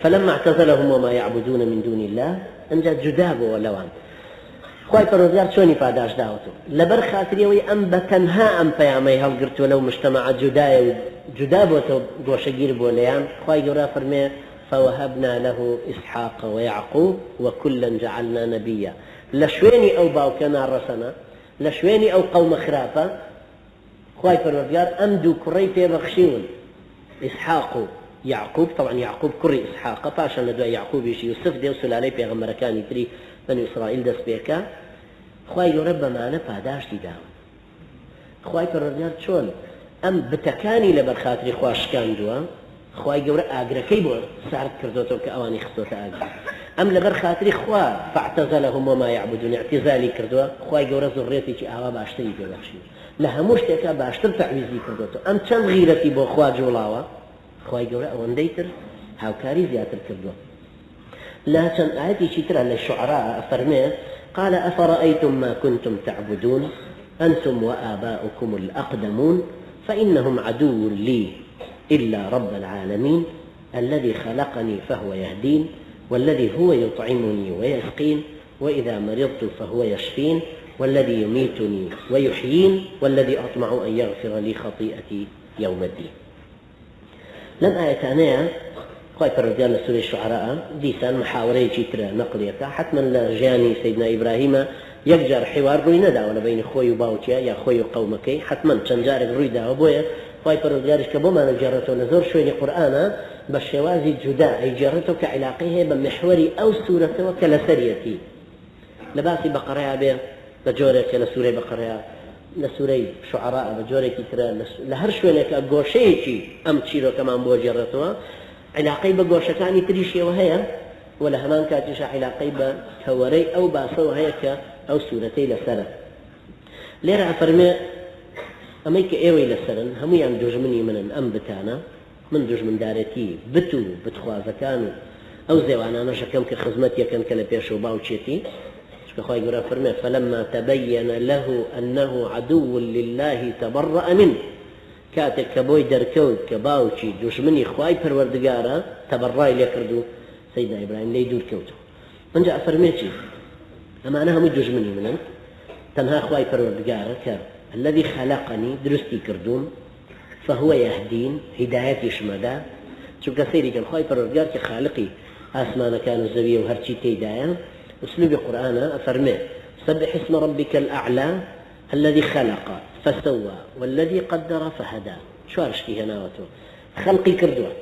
فلما اعتزلهم وما يعبدون من دون الله انجا جداب ولوان خوای پەروەردگار چۆنی پاداش داوەتەوە لەبەر خاتریەوەی ئەم بەتەنها ئەم پەیامەی هەڵگرتووە لەو مجتەمەعە جودایە و جودا بۆتەوە گۆشەگیر بۆ لەیان خوای گەورە فەرمێ فوهبنا له إسحاق ويعقوب وكلا جعلنا نبيا لشويني أو باوكنا رسنا لشويني أو قوم خرافة خواي پروردگار أمدو كري بيبخشيون إسحاق يعقوب طبعا يعقوب كري إسحاق باشا ندوى يعقوب يشي يوسف ديو سلالي بيغمبر كان يتري بني إسرائيل دس بيكا خواي رب معنا پاداش دي داون خواي پروردگار چون أم بتكاني لبرخاتري خواش كان دوا خواي گەورە ئاگرەکەی بۆ سارد کردوتەوە کە ئەوانی خستۆتە ئاگر ئەم لەبەر خاتری خوا فاعتزلهم وما يعبدون اعتزالی کردووە خواي گەورە زوڕێتێکی ئاوا باشتری پێبەخشی لە هەموو شتێکە باشتر تەعویزی کردوتەوە ئەم چەند غیرەتی بۆ خوا جوڵاوە خواي گەورە ئەوەندەی تر هاوکاری زیاتر کردووە لا چەند ئاەتێکی ترە لە شوعراء ئەفەرمێ قال أفرأيتم ما كنتم تعبدون أنتم وآباؤكم الأقدمون فإنهم عدو لي إلا رب العالمين الذي خلقني فهو يهدين والذي هو يطعمني ويسقين وإذا مرضت فهو يشفين والذي يميتني ويحيين والذي أطمع أن يغفر لي خطيئتي يوم الدين لم آيتانيا خواهي فرجال سورة الشعراء ديسان محاوري ترى نقلية حتما لجاني سيدنا إبراهيم يقجر حوار روي ندا ولا بين خوي وباوتيا يا خوي وقومكي حتما تنجارك روي دا وبويا خواهي پروردگارش کە بۆمان جێڕێتەوە لە زۆر شوێنی قورئانە بە شێوازی جودا ئەیجێڕێتەوە کە عیلاقەی هەیە بە محوەری ئەو سوورەتەوە کە لەسەریەتی لە باسی بەقەڕەیە بێ بە جۆرێکە لە سوورەی بەقەڕەیە لە سوورەی شوعراء بە جۆرێکی ترە لە هەر شوێنێکە گۆشەیەکی ئەم چیرۆکەمان بۆ جێڕێتەوە عیلاقەی بە گۆشەکانی تریشیەوە هەیە و لە هەمان کاتیشە عیلاقەی بە کەوەرەی ئەو باسەوە هەیە کە ئەو سوورەتەی لەسەرە لێرە ئەفەرمێ ئەمەی کە ئێوەی لەسەرن هەمویان دوژمنی منن ئەم بتانە من دوژمندارەتی بت و بتخوازەکان و ئەو زێوانانە شەکەم کە خزمەت یەکەن کە لە پێش و باوچێتی چکە خۆی گەورە فەرمێ فلما تبين له أنه عدو لله تبرأ منه کاتێک کە بۆی دەرکەوت کە باوکی دوژمنی خوای پەروەردگارە تەبەڕای لێ کرد و سەیدنا ئیبراهیم لێی دوور کەوتەوە ئەنجا ئەفەرمێ چی ئەمانە هەمووی دوژمنی منن تەنها خوای پەروەردگارە کە الذي خلقني درستي كردون فهو يهدين هدايتي شمدا شو كثير كان خايف الرجال كخالقي آسمان كانوا زوية وهرشي تيدايا أسلوب القرآن أفرمي سبح اسم ربك الأعلى الذي خلق فسوى والذي قدر فهدى شو أرشكي هنا وتو خلقي كردوة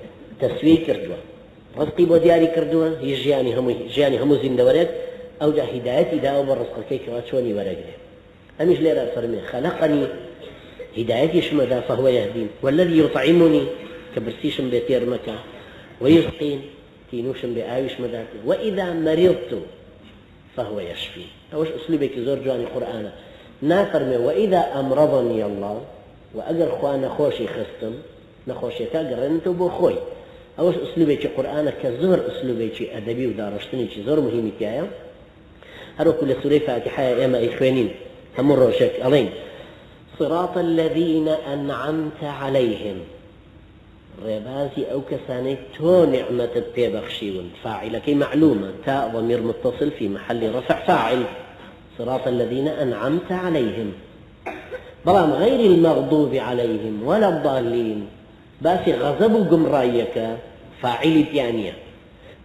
تسوي كردوة رزقي بودياري كردوة يجياني همو زين دوريت أو جا هدايتي دا وبرزق الكيك واتشوني ورقلي أمش ليرة فرمي خلقني هدايتي شمدا فهو يهدين والذي يطعمني كبرسيشم بيتير مكة ويسقين تينوشم بآيوش مداتي وإذا مرضت فهو يشفي أوش أسلوبك زور جواني قرآن نا فرمي وإذا أمرضني الله وأجر خوانا خوشي خستم نخوشي كاقرنتو بو خوي أوش أسلوبك قرآن كزور أسلوبك أدبي ودارشتني زور مهمة كايا هرو كل سورة فاتحة يا ما إخوانين همو روشك ألين صراط الذين أنعمت عليهم ربازي أو كساني تو نعمة بيبخشيون فاعل كي معلومة تاء ضمير متصل في محل رفع فاعل صراط الذين أنعمت عليهم بلام غير المغضوب عليهم ولا الضالين باسي غضب قمرايك فاعل بيانية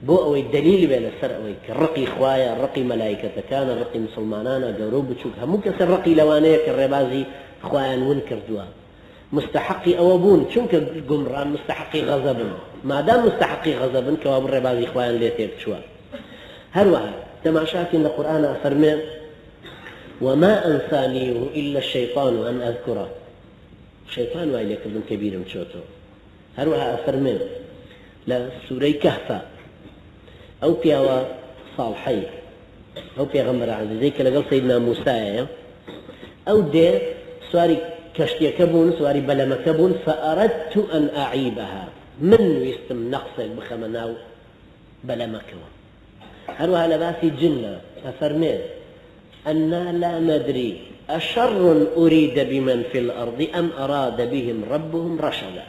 بو أوي الدليل بين السر أوي كالرقي خوايا الرقي ملائكة كان الرقي مسلمانانا قروب بتشوك همو كسر رقي لوانيك الربازي خوايا ونكر دوا مستحقي أوابون شنك قمران مستحقي غضب ما دام مستحقي غضب كواب الربازي خوايا ليتيك شوا هروها تماشاك إن القرآن أفرمي وما أنسانيه إلا الشيطان أن أذكره شيطان وإليك ابن كبير مشوتو هروها أفرمي لا سوري كهفة أو بيوا صالحي أو بيغمر عزيزي كلا سيدنا موسى أو دي سواري كشتي كبون سواري بلما كبون فأردت أن أعيبها من يستم نقصك بخمناو بلما كبون هروها لباسي جنة أفرمين أنا لا ندري أشر أريد بمن في الأرض أم أراد بهم ربهم رشدا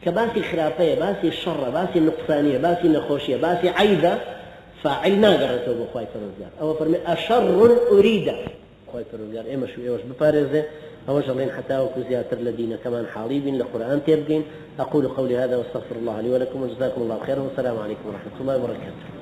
كباسي خرافية باسي الشر باسي النقصانية باسي النخوشية باسي عيبة فاعل ناقرته بخواي فرزقار أو فرمي أشر أريد خواي فرزقار إيما شو إيوش بفارزة أوجه الله حتى وكزياتر لدينا كمان حاليبين لقرآن تبقين. أقول قولي هذا واستغفر الله لي ولكم وجزاكم الله خيرا والسلام عليكم ورحمة الله وبركاته.